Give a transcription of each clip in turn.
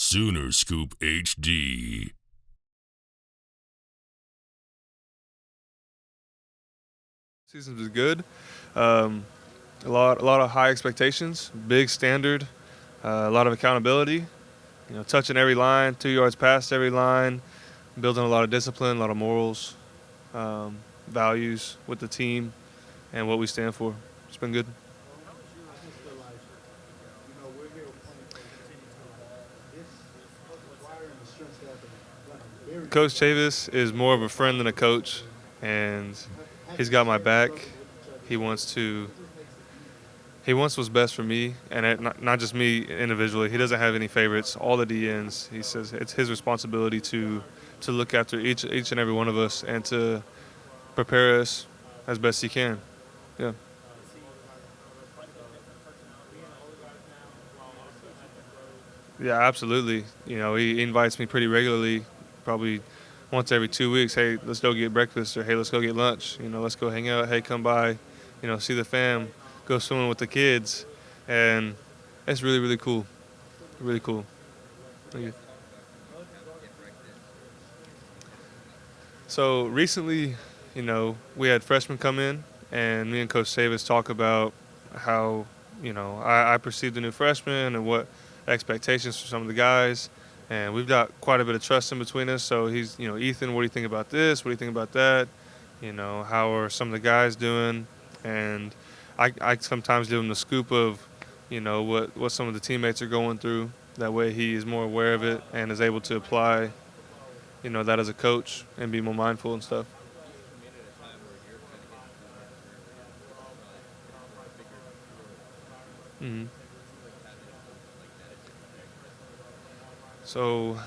Sooner Scoop HD. Season was good. A lot of high expectations, big standard, a lot of accountability. Touching every line, 2 yards past every line, building a lot of discipline, a lot of morals, um, values with the team, and what we stand for. It's been good. Coach Chavis is more of a friend than a coach, and he's got my back. He wants to. He wants what's best for me, and not just me individually. He doesn't have any favorites. All the DNs. He says it's his responsibility to look after each and every one of us and to prepare us as best he can. Yeah. Yeah, absolutely. He invites me pretty regularly, probably once every 2 weeks. Hey, let's go get breakfast, or hey, let's go get lunch. Let's go hang out. Hey, come by. See the fam. Go swimming with the kids, and it's really really cool. Really cool. Thank you. So recently, we had freshmen come in, and me and Coach Davis talk about how, I perceive the new freshmen and what expectations for some of the guys. And we've got quite a bit of trust in between us. So he's, Ethan, what do you think about this? What do you think about that? How are some of the guys doing? And I sometimes give him the scoop of, what some of the teammates are going through. That way he is more aware of it and is able to apply that as a coach and be more mindful and stuff. hmm So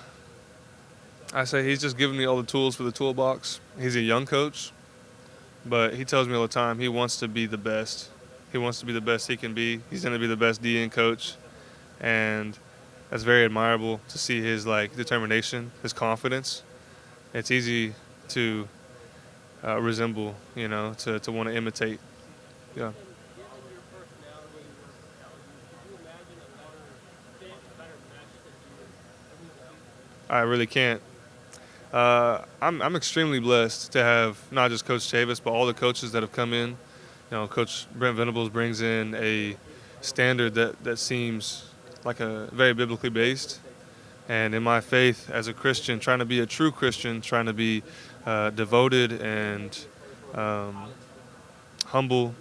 I say he's just giving me all the tools for the toolbox. He's a young coach, but he tells me all the time he wants to be the best. He wants to be the best he can be. He's going to be the best DN coach, and that's very admirable to see his determination, his confidence. It's easy to resemble, to want to imitate. Yeah, I really can't. I'm extremely blessed to have not just Coach Chavis, but all the coaches that have come in. Coach Brent Venables brings in a standard that seems like a very biblically based. And in my faith as a Christian, trying to be a true Christian, trying to be devoted and um, humble,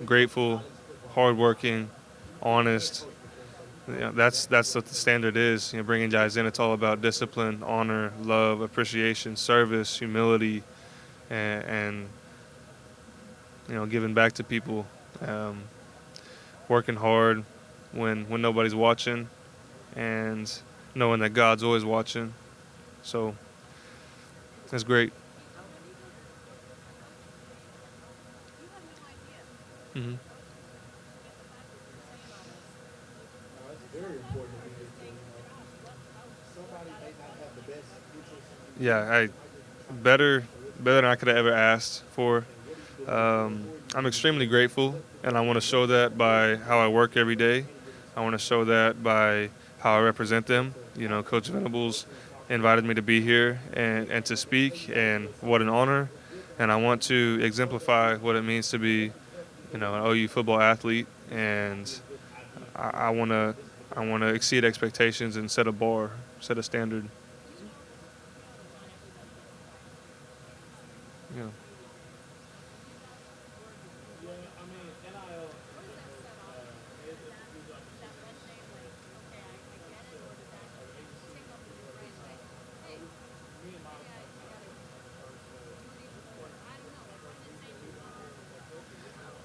grateful, hardworking, honest. That's what the standard is. Bringing guys in, it's all about discipline, honor, love, appreciation, service, humility, and giving back to people, um, working hard when nobody's watching, and knowing that God's always watching. So that's great. hmm Yeah, better better than I could have ever asked for. I'm extremely grateful, and I want to show that by how I work every day. I want to show that by how I represent them. Coach Venables invited me to be here and to speak, and what an honor. And I want to exemplify what it means to be, an OU football athlete, and I want to exceed expectations and set a bar, set a standard. Yeah.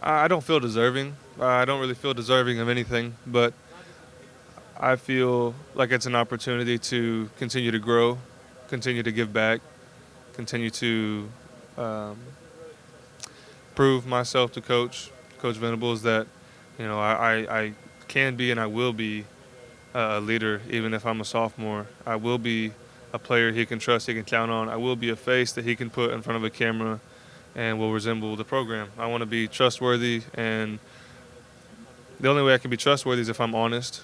I don't feel deserving. I don't really feel deserving of anything, but I feel like it's an opportunity to continue to grow, continue to give back, continue to um, prove myself to Coach Venables that, I can be and I will be a leader even if I'm a sophomore. I will be a player he can trust, he can count on. I will be a face that he can put in front of a camera and will resemble the program. I want to be trustworthy, and the only way I can be trustworthy is if I'm honest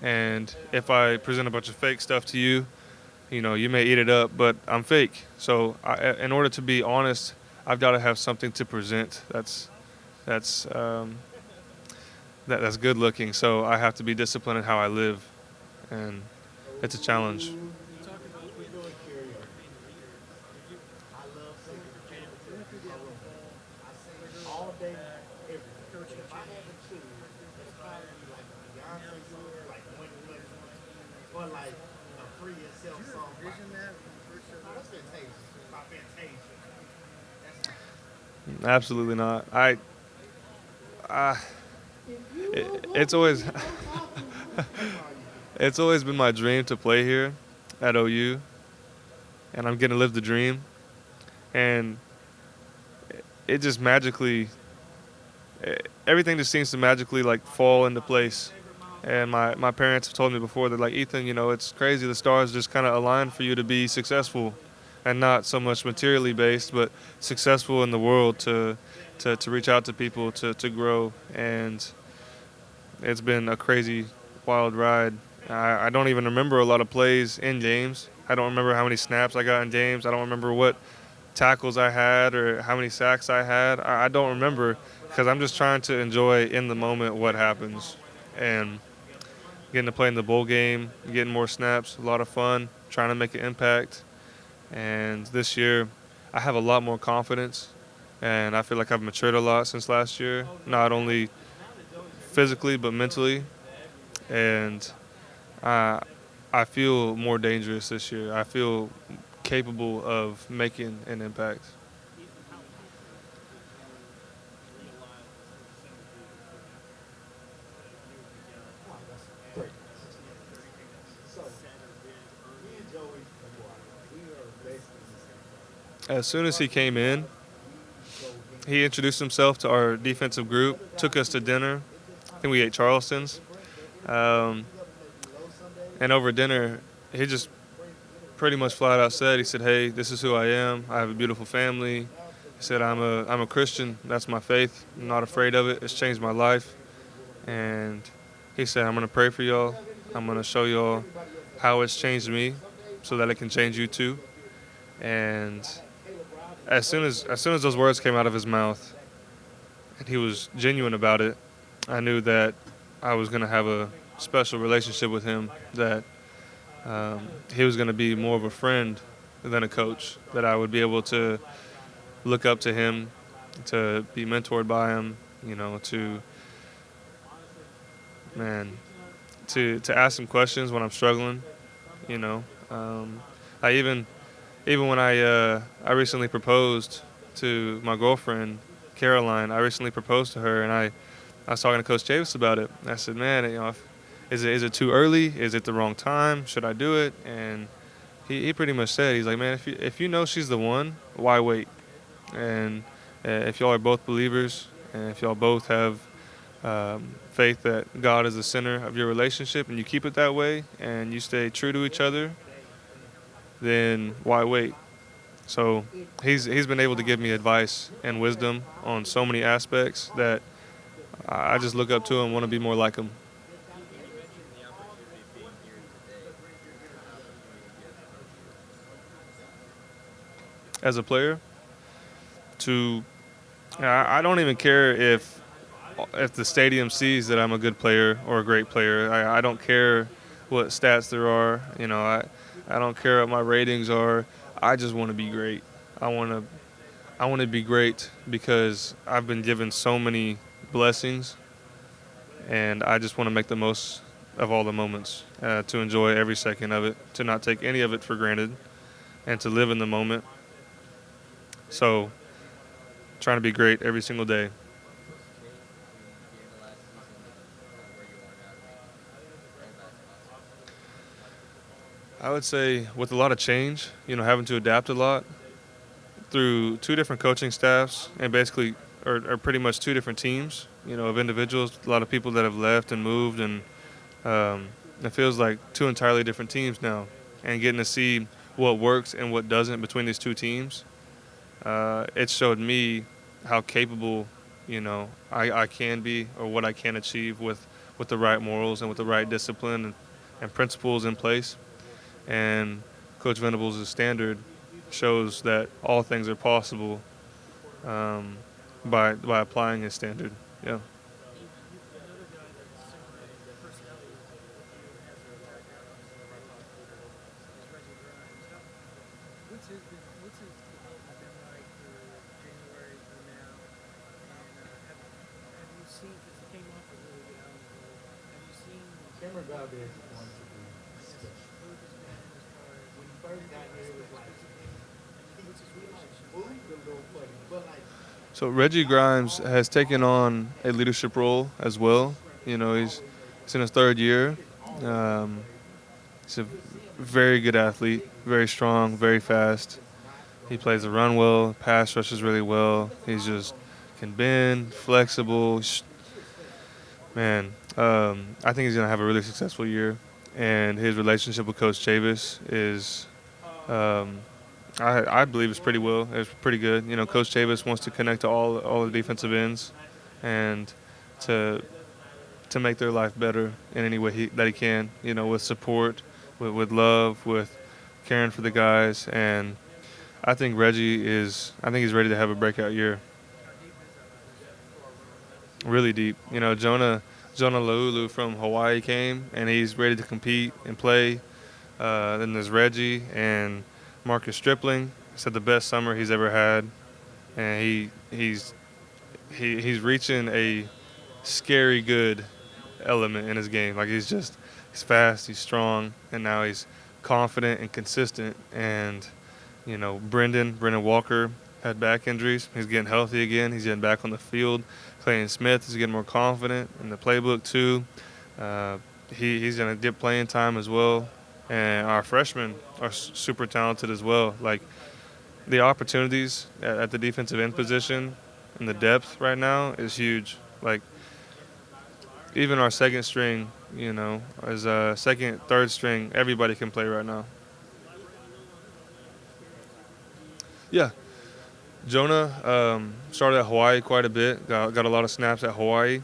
And if I present a bunch of fake stuff to you, you may eat it up, but I'm fake. So in order to be honest, I've got to have something to present that's that's good looking. So I have to be disciplined in how I live, and it's a challenge. Absolutely not. I it's always it's always been my dream to play here at OU, and I'm getting to live the dream. And it just magically, everything just seems to magically like fall into place. And my parents have told me before, they're like, Ethan, it's crazy. The stars just kind of aligned for you to be successful, and not so much materially based, but successful in the world to reach out to people, to grow. And it's been a crazy, wild ride. I don't even remember a lot of plays in games. I don't remember how many snaps I got in games. I don't remember what tackles I had or how many sacks I had. I don't remember because I'm just trying to enjoy in the moment what happens. And getting to play in the bowl game, getting more snaps, a lot of fun, trying to make an impact. And this year, I have a lot more confidence, and I feel like I've matured a lot since last year, not only physically but mentally. And I, I feel more dangerous this year. I feel capable of making an impact. As soon as he came in, he introduced himself to our defensive group, took us to dinner. I think we ate Charleston's. Um, and over dinner, he just pretty much flat out said, he said, "Hey, this is who I am. I have a beautiful family." He said, I'm a Christian. That's my faith. I'm not afraid of it. It's changed my life." And he said, "I'm going to pray for y'all. I'm going to show y'all how it's changed me so that it can change you too." And as soon as those words came out of his mouth and he was genuine about it, I knew that I was going to have a special relationship with him, that he was going to be more of a friend than a coach, that I would be able to look up to him, to be mentored by him, to, man, to ask him questions when I'm struggling, you know. I even when I recently proposed to my girlfriend, Caroline. I recently proposed to her, and I was talking to Coach Davis about it. I said, "Man, is it too early? Is it the wrong time? Should I do it?" And he pretty much said, he's like, "Man, if you know she's the one, why wait?" And if y'all are both believers, and if y'all both have faith that God is the center of your relationship, and you keep it that way, and you stay true to each other, then why wait? So he's been able to give me advice and wisdom on so many aspects that I just look up to him, want to be more like him. As a player, to I don't even care if the stadium sees that I'm a good player or a great player. I don't care what stats there are. I don't care what my ratings are. I just want to be great. I want to I want to be great because I've been given so many blessings, and I just want to make the most of all the moments, to enjoy every second of it, to not take any of it for granted, and to live in the moment. So, trying to be great every single day. I would say with a lot of change, having to adapt a lot through two different coaching staffs and basically, or pretty much two different teams, of individuals, a lot of people that have left and moved, and it feels like two entirely different teams now. And getting to see what works and what doesn't between these two teams, it showed me how capable, I can be, or what I can achieve with with the right morals and with the right discipline and principles in place. And Coach Venables' standard shows that all things are possible um, by applying his standard. Yeah. Another guy that's similar personality with you and has a background also in is Reggie Grimes. What's his development been like for January through now? And have you seen, because he came off a really good outing goal, have you seen Cameron Valdez is his, going to be I guess, special. growth has been as far as When he first got here, it was like physically, and what's his relationship like? moved a little funny, but like So Reggie Grimes has taken on a leadership role as well. He's in his third year. Um, he's a very good athlete, very strong, very fast. He plays the run well, pass rushes really well. He's just can bend, flexible. Man, I think he's gonna have a really successful year, and his relationship with Coach Chavis is, um, I believe, it's pretty well. It's pretty good. Coach Chavis wants to connect to all the defensive ends, and to to make their life better in any way that he can. With support, with love, with caring for the guys, and I think Reggie is. I think he's ready to have a breakout year. Really deep. Jonah Laulu from Hawaii came, and he's ready to compete and play. Then there's Reggie and Marcus Stripling. Said the best summer he's ever had, and he's reaching a scary good element in his game. Like he's fast, he's strong, and now he's confident and consistent. And Brendan Walker had back injuries. He's getting healthy again. He's getting back on the field. Clayton Smith is getting more confident in the playbook too. He's going to get playing time as well. And our freshmen are super talented as well. Like the opportunities at the defensive end position and the depth right now is huge. Like even our second string, as a second, third string, everybody can play right now. Yeah, Jonah started at Hawaii quite a bit. Got a lot of snaps at Hawaii.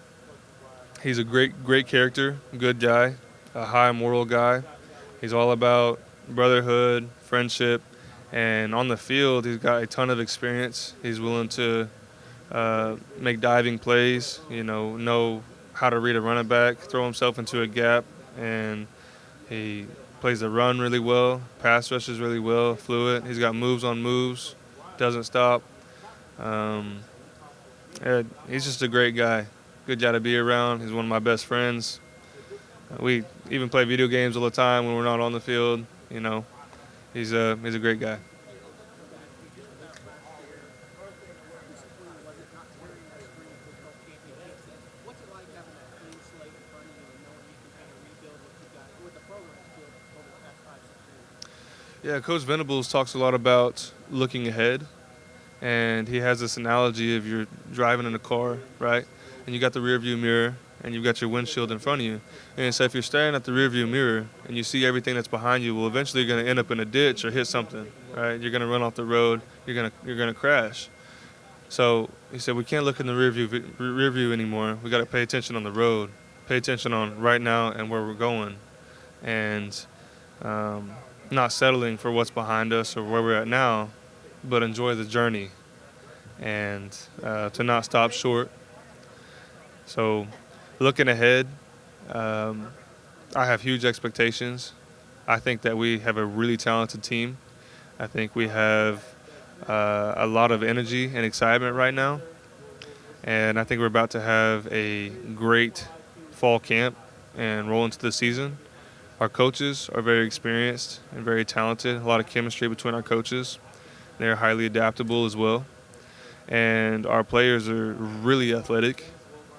He's a great character, good guy, a high moral guy. He's all about brotherhood, friendship, and on the field, he's got a ton of experience. He's willing to make diving plays. Know how to read a running back, throw himself into a gap, and he plays the run really well. Pass rushes really well, fluid. He's got moves on moves, doesn't stop. Um, he's just a great guy. Good guy to be around. He's one of my best friends. We even play video games all the time when we're not on the field. He's a great guy. What's it like having that clean slate in front of you and knowing you can kind of rebuild what you got, what the program's built over the past 5, 6 years? Yeah, Coach Venables talks a lot about looking ahead, and he has this analogy of you're driving in a car, right? And you got the rear view mirror, and you've got your windshield in front of you. And so if you're staring at the rear view mirror and you see everything that's behind you, well, eventually you're going to end up in a ditch or hit something, right? You're going to run off the road. You're going to crash. So he said we can't look in the rear view anymore. We got to pay attention on the road, pay attention on right now and where we're going, and not settling for what's behind us or where we're at now, but enjoy the journey and to not stop short. So looking ahead, I have huge expectations. I think that we have a really talented team. I think we have a lot of energy and excitement right now. And I think we're about to have a great fall camp and roll into the season. Our coaches are very experienced and very talented. A lot of chemistry between our coaches. They're highly adaptable as well. And our players are really athletic,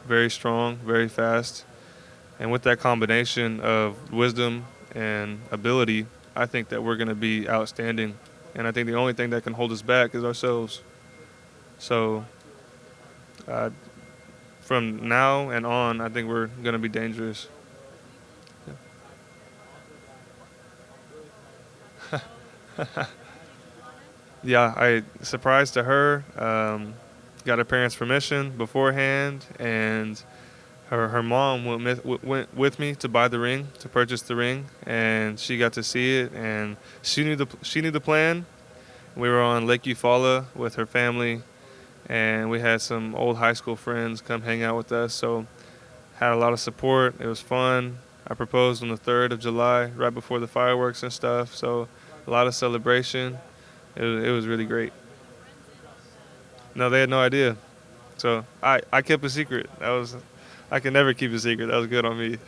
very strong, very fast. And with that combination of wisdom and ability, I think that we're going to be outstanding. And I think the only thing that can hold us back is ourselves. So from now and on, I think we're going to be dangerous. Yeah, I surprised to her. Got her parents' permission beforehand, and her mom went with me to buy the ring, to purchase the ring, and she got to see it, and she knew the plan. We were on Lake Eufaula with her family, and we had some old high school friends come hang out with us. So had a lot of support. It was fun. I proposed on the 3rd of July, right before the fireworks and stuff. So a lot of celebration. It was really great. No, they had no idea. So I kept a secret. I can never keep a secret. That was good on me.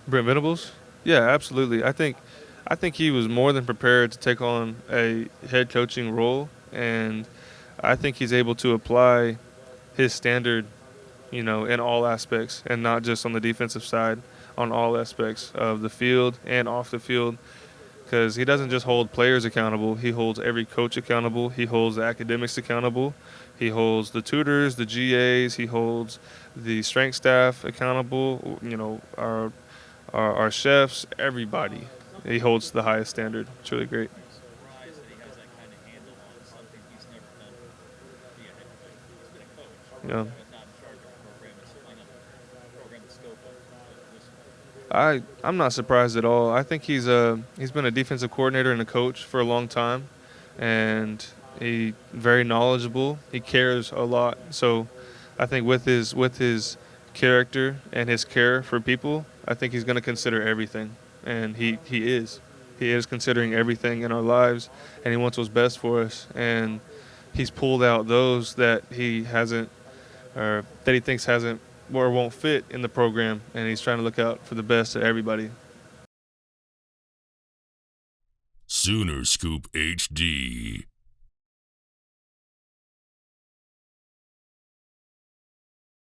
Brent Venables? Yeah, absolutely. I think he was more than prepared to take on a head coaching role, and I think he's able to apply his standard, in all aspects, and not just on the defensive side, on all aspects of the field and off the field. Because he doesn't just hold players accountable; he holds every coach accountable. He holds the academics accountable. He holds the tutors, the GAs. He holds the strength staff accountable. Our chefs, everybody. He holds the highest standard. It's really great. Yeah. I'm not surprised at all. I think he's been a defensive coordinator and a coach for a long time, and he very knowledgeable. He cares a lot. So I think with his character and his care for people, I think he's going to consider everything, and he is considering everything in our lives, and he wants what's best for us. And he's pulled out those that he hasn't or that he thinks hasn't or won't fit in the program, and he's trying to look out for the best of everybody. Sooner Scoop HD.